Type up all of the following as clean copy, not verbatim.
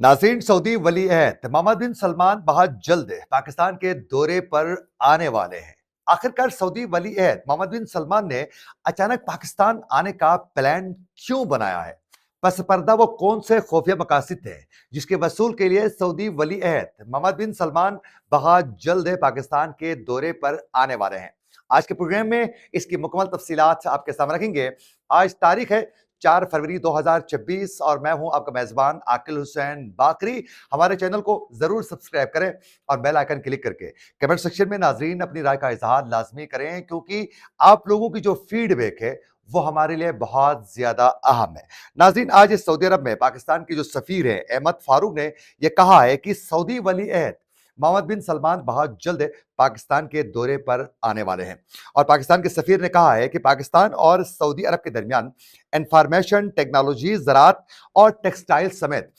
नाज़रीन, सऊदी वली अहद मोहम्मद बिन सलमान बहुत जल्द पाकिस्तान के दौरे पर आने वाले हैं। आखिरकार सऊदी वली अहद मोहम्मद बिन सलमान ने अचानक पाकिस्तान आने का प्लान क्यों बनाया है? पस पर्दा वो कौन से खुफिया मकासद थे जिसके वसूल के लिए सऊदी वली अहद मोहम्मद बिन सलमान बहुत जल्द पाकिस्तान के दौरे पर आने वाले हैं। आज के प्रोग्राम में इसकी मुकम्मल तफसीलात आपके सामने रखेंगे। आज तारीख है 4 फरवरी 2026 और मैं हूं आपका मेजबान आकिल हुसैन बाकरी। हमारे चैनल को जरूर सब्सक्राइब करें और बेल आइकन क्लिक करके कमेंट सेक्शन में नाजरीन अपनी राय का इजहार लाजमी करें, क्योंकि आप लोगों की जो फीडबैक है वो हमारे लिए बहुत ज्यादा अहम है। नाजरीन, आज इस सऊदी अरब में पाकिस्तान के जो सफीर है अहमद फारूक ने यह कहा है कि सऊदी वली अहद मोहम्मद बिन सलमान बहुत जल्द पाकिस्तान के दौरे पर आने वाले हैं। और पाकिस्तान के सफीर ने कहा है कि पाकिस्तान और सऊदी अरब के दरमियान इंफॉर्मेशन टेक्नोलॉजी, ज़राअत और टेक्सटाइल समेत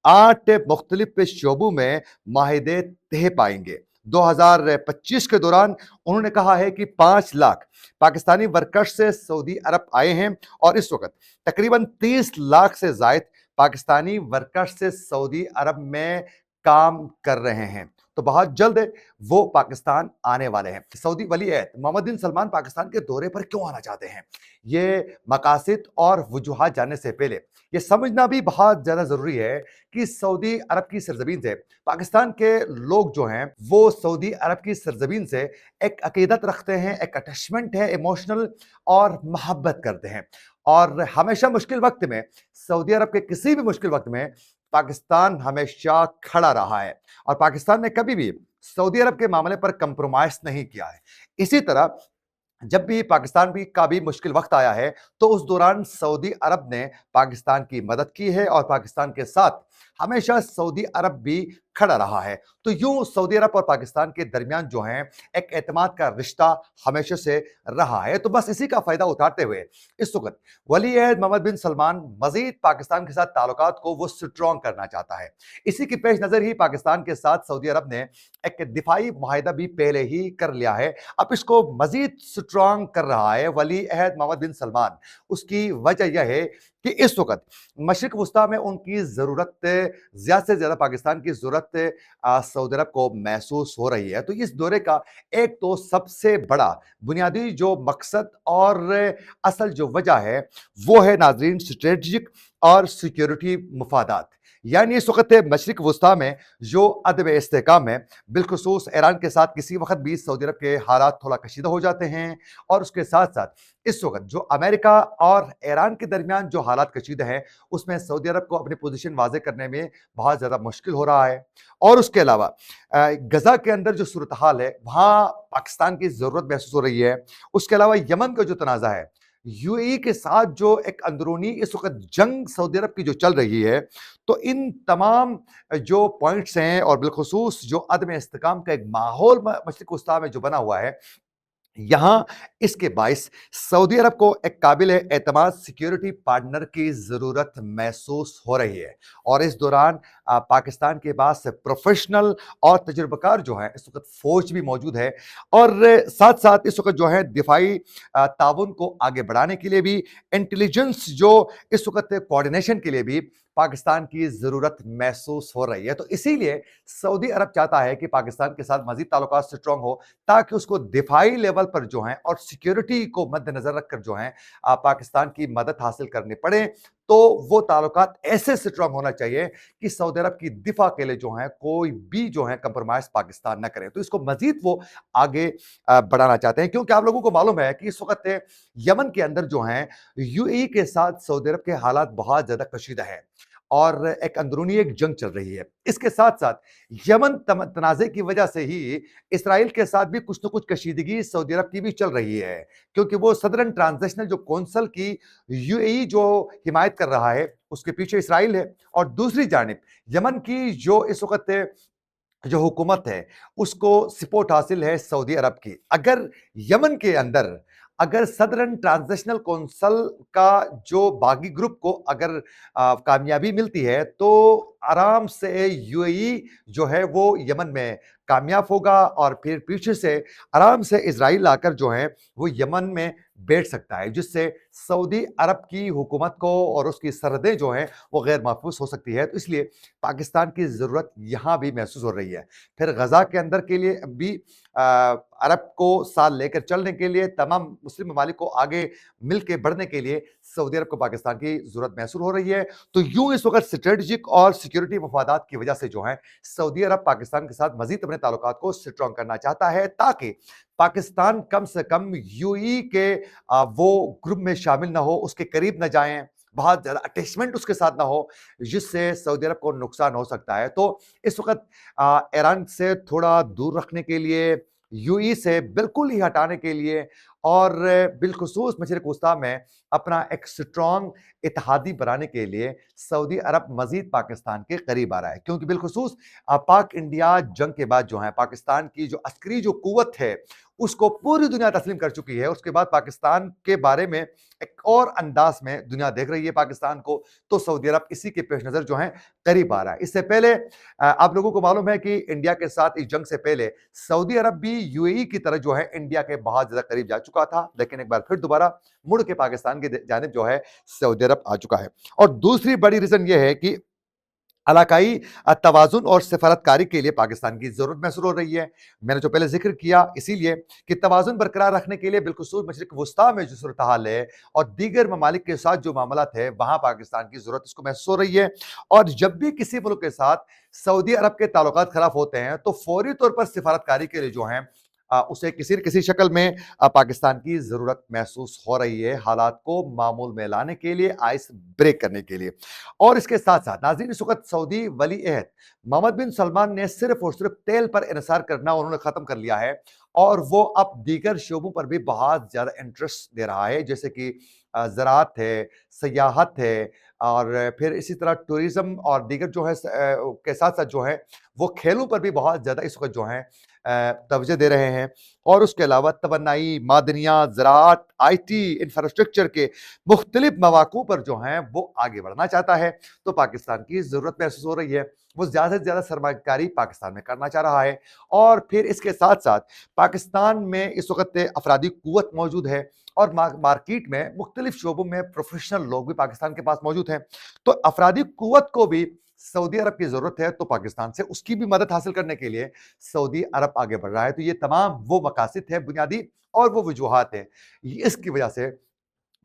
8 मुख्तलिफ शोबों में माहिदे तय पाएंगे। 2025 के दौरान उन्होंने कहा है कि 5 लाख पाकिस्तानी वर्कर्स से सऊदी अरब आए हैं और इस वक्त तकरीबन 30 लाख से जायद पाकिस्तानी वर्कर्स से सऊदी अरब में काम कर रहे हैं। तो बहुत जल्द वो पाकिस्तान आने वाले हैं। सऊदी वली अहद मोहम्मद बिन सलमान पाकिस्तान के दौरे पर क्यों आना चाहते हैं, ये मकासद और वजूहात जानने से पहले ये समझना भी बहुत ज्यादा जरूरी है कि सऊदी अरब की सरजमीन से पाकिस्तान के लोग जो हैं वो सऊदी अरब की सरजमीन से एक अकीदत रखते हैं, एक अटैचमेंट है, इमोशनल और मोहब्बत करते हैं। और हमेशा मुश्किल वक्त में, सऊदी अरब के किसी भी मुश्किल वक्त में पाकिस्तान हमेशा खड़ा रहा है और पाकिस्तान ने कभी भी सऊदी अरब के मामले पर कंप्रोमाइज नहीं किया है। इसी तरह जब भी पाकिस्तान भी का भी मुश्किल वक्त आया है तो उस दौरान सऊदी अरब ने पाकिस्तान की मदद की है और पाकिस्तान के साथ हमेशा सऊदी अरब भी खड़ा रहा है। तो यूं सऊदी अरब और पाकिस्तान के दरमियान जो है एक एतमाद का रिश्ता हमेशा से रहा है। तो बस इसी का फायदा उठाते हुए इस वक्त वली अहद मोहम्मद बिन सलमान मजीद पाकिस्तान के साथ ताल्लुकात को वो स्ट्रॉन्ग करना चाहता है। इसी की पेश नजर ही पाकिस्तान के साथ सऊदी अरब ने एक दिफाई मुआहिदा भी पहले ही कर लिया है। अब इसको मजीद स्ट्रॉन्ग कर रहा है वली अहद मोहम्मद बिन सलमान। उसकी वजह यह है कि इस वक्त मशरिक वस्ता में उनकी ज़रूरत ज़्यादा से ज़्यादा पाकिस्तान की ज़रूरत सऊदी अरब को महसूस हो रही है। तो इस दौरे का एक तो सबसे बड़ा बुनियादी जो मकसद और असल जो वजह है वो है नाजरीन स्ट्रेटजिक और सिक्योरिटी मुफादात। यानी इस वक्त मशरिक वस्ता में जो अदब इस्तेहकाम है, बिलखुसूस ईरान के साथ किसी वक्त भी सऊदी अरब के हालात थोड़ा कशीदा हो जाते हैं और उसके साथ साथ इस वक्त जो अमेरिका और ईरान के दरमियान जो हालात कशीदा हैं उसमें सऊदी अरब को अपनी पोजीशन वाजे करने में बहुत ज़्यादा मुश्किल हो रहा है। और उसके अलावा गजा के अंदर जो सूरत हाल है वहाँ पाकिस्तान की ज़रूरत महसूस हो रही है। उसके अलावा यमन का जो तनाज़ा है, यूएई के साथ जो एक अंदरूनी इस वक्त जंग सऊदी अरब की जो चल रही है, तो इन तमाम जो पॉइंट्स हैं और बिलखुसूस जो अदम इस्तेहकाम का एक माहौल मशरिक वस्ता में जो बना हुआ है, यहाँ इसके बाइस सऊदी अरब को एक काबिल एतमाद सिक्योरिटी पार्टनर की ज़रूरत महसूस हो रही है। और इस दौरान पाकिस्तान के पास प्रोफेशनल और तजुर्बेकार जो है इस वक्त फौज भी मौजूद है और साथ साथ इस वक्त जो है दिफाई ताउन को आगे बढ़ाने के लिए भी, इंटेलिजेंस जो इस वक्त कोऑर्डिनेशन के लिए भी पाकिस्तान की ज़रूरत महसूस हो रही है। तो इसीलिए सऊदी अरब चाहता है कि पाकिस्तान के साथ मजीद ताल्लुकात स्ट्रॉन्ग हो ताकि उसको दिफाई लेवल पर जो है और सिक्योरिटी को मद्देनजर रखकर जो है पाकिस्तान की मदद हासिल करनी पड़े। तो वो ताल्लुकात ऐसे स्ट्रॉन्ग होना चाहिए कि सऊदी अरब की दिफा के लिए जो है कोई भी जो है कंप्रोमाइज पाकिस्तान न करे। तो इसको मजीद वो आगे बढ़ाना चाहते हैं, क्योंकि आप लोगों को मालूम है कि इस वक्त यमन के अंदर जो है यूएई के साथ सऊदी अरब के हालात बहुत ज्यादा कशीदा है और एक अंदरूनी एक जंग चल रही है। इसके साथ साथ यमन तनाज़े की वजह से ही इसराइल के साथ भी कुछ न कुछ कशीदगी सऊदी अरब की भी चल रही है, क्योंकि वो सदरन ट्रांजिशनल जो कौंसल की यूएई जो हिमायत कर रहा है उसके पीछे इसराइल है। और दूसरी जानिब यमन की जो इस वक्त जो हुकूमत है उसको सपोर्ट हासिल है सऊदी अरब की। अगर यमन के अंदर अगर सदरन ट्रांजिशनल कौंसल का जो बागी ग्रुप को अगर कामयाबी मिलती है तो आराम से यूएई जो है वो यमन में कामयाब होगा और फिर पीछे से आराम से इज़राइल आकर जो है वो यमन में बैठ सकता है, जिससे सऊदी अरब की हुकूमत को और उसकी सरहदें जो हैं वो गैर महफूज़ हो सकती है। तो इसलिए पाकिस्तान की ज़रूरत यहाँ भी महसूस हो रही है। फिर गज़ा के अंदर के लिए भी अरब को साथ लेकर चलने के लिए, तमाम मुस्लिम ममालिक को आगे मिल के बढ़ने के लिए सऊदी अरब को पाकिस्तान की ज़रूरत महसूस हो रही है। तो यूँ इस वक़्त स्ट्रेटेजिक और सिक्योरिटी मफादात की वजह से जो है सऊदी अरब पाकिस्तान के साथ मज़ीद अपने ताल्लुकात को स्ट्रॉन्ग करना चाहता है, ताकि पाकिस्तान कम से कम यूएई के वो ग्रुप में शामिल ना हो, उसके करीब ना जाएँ, बहुत ज़्यादा अटैचमेंट उसके साथ ना हो, जिससे सऊदी अरब को नुकसान हो सकता है। तो इस वक़्त ईरान से थोड़ा दूर रखने के लिए, यूएई से बिल्कुल ही हटाने के लिए और बिलख़ुसूस मशरिक़ वस्ता में अपना एक स्ट्रॉन्ग इत्तेहादी बनाने के लिए सऊदी अरब मज़ीद पाकिस्तान के करीब आ रहा है। क्योंकि बिलख़ुसूस पाक इंडिया जंग के बाद जो है पाकिस्तान की जो अस्करी जो क़ुव्वत है, उसको पूरी दुनिया तस्लीम कर चुकी है। उसके बाद पाकिस्तान के बारे में एक और अंदाज़ में दुनिया देख रही है पाकिस्तान को, तो सऊदी अरब इसी के पेश नज़र जो है करीब आ रहा है। इससे पहले आप लोगों को मालूम है कि इंडिया के साथ इस जंग से पहले सऊदी अरब भी यूएई की तरह जो है इंडिया के बहुत ज़्यादा करीब जा चुका था, लेकिन एक बार फिर दोबारा मुड़ के पाकिस्तान की जानिब जो है सऊदी अरब आ चुका है। और दूसरी बड़ी रीज़न ये है कि इलाकाई तवाज़ुन और सिफ़ारतकारी के लिए पाकिस्तान की ज़रूरत महसूस हो रही है। मैंने जो पहले ज़िक्र किया इसीलिए कि तवाज़ुन बरकरार रखने के लिए बिलख़ुसूस मशरिक़ वस्ता में जो सूरत-ए-हाल है और दीगर ममालिक के साथ जो मामलात है, वहाँ पाकिस्तान की ज़रूरत इसको महसूस हो रही है। और जब भी किसी मुल्क के साथ सऊदी अरब के ताल्लुकात ख़राब होते हैं, तो फ़ौरी तौर पर सिफ़ारतकारी के लिए जो है उसे किसी न किसी शक्ल में पाकिस्तान की ज़रूरत महसूस हो रही है, हालात को मामूल में लाने के लिए, आइस ब्रेक करने के लिए। और इसके साथ-साथ नाज़रीन, इस वक़्त सऊदी वली-ए-अहद मोहम्मद बिन सलमान ने सिर्फ़ और सिर्फ़ तेल पर इन्हिसार करना उन्होंने ख़त्म कर लिया है और वो अब दीगर शोबों पर भी बहुत ज़्यादा इंटरेस्ट दे रहा है, जैसे कि ज़राअत है, सियाहत है और फिर इसी तरह टूरिज़्म और दीगर जो है के साथ-साथ जो है वो खेलों पर भी बहुत ज़्यादा इस वक़्त जो है तवज्जो दे रहे हैं। और उसके अलावा तवन्नाई, मादनियात, ज़राअत, आईटी, इंफ्रास्ट्रक्चर के मुख्तलिफ मवाक़ों पर जो है वो आगे बढ़ना चाहता है। तो पाकिस्तान की ज़रूरत महसूस हो रही है। वो ज़्यादा से ज़्यादा सरमायाकारी पाकिस्तान में करना चाह रहा है और फिर इसके साथ-साथ पाकिस्तान में इस वक़्त अफ़रादी क़ुव्वत मौजूद है और मार्केट में मुख्तलिफ शोबों में प्रोफ़ेशनल लोग भी पाकिस्तान के पास मौजूद हैं। तो अफ़रादी क़ुव्वत को भी सऊदी अरब की ज़रूरत है, तो पाकिस्तान से उसकी भी मदद हासिल करने के लिए सऊदी अरब आगे बढ़ रहा है। तो ये तमाम वो मकासिद हैं बुनियादी और वो वजूहात हैं, इसकी वजह से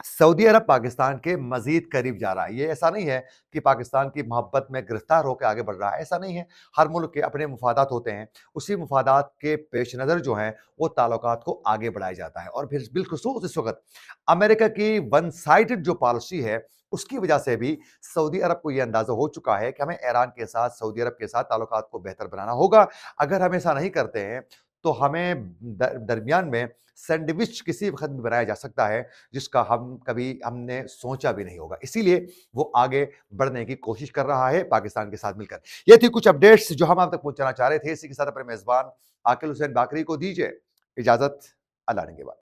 सऊदी अरब पाकिस्तान के मज़ीद करीब जा रहा है। ये ऐसा नहीं है कि पाकिस्तान की मोहब्बत में गिरफ्तार होकर आगे बढ़ रहा है, ऐसा नहीं है। हर मुल्क के अपने मुफ़ादात होते हैं, उसी मुफ़ादात के पेश नज़र जो है वो ताल्लुकात को आगे बढ़ाया जाता है। और फिर बिलख़ुसूस इस वक़्त अमेरिका की वन साइडेड जो पॉलिसी है, उसकी वजह से भी सऊदी अरब को ये अंदाज़ा हो चुका है कि हमें ईरान के साथ, सऊदी अरब के साथ ताल्लुकात को बेहतर बनाना होगा। अगर हम ऐसा नहीं करते हैं, तो हमें दरमियान में सैंडविच किसी वक़्त भी बनाया जा सकता है, जिसका हमने सोचा भी नहीं होगा। इसीलिए वो आगे बढ़ने की कोशिश कर रहा है पाकिस्तान के साथ मिलकर। ये थी कुछ अपडेट्स जो हम आप तक पहुँचाना चाह रहे थे। इसी के साथ अपने मेज़बान आकिल हुसैन बाकरी को दीजिए इजाज़त। अल्लाह ने के बाद।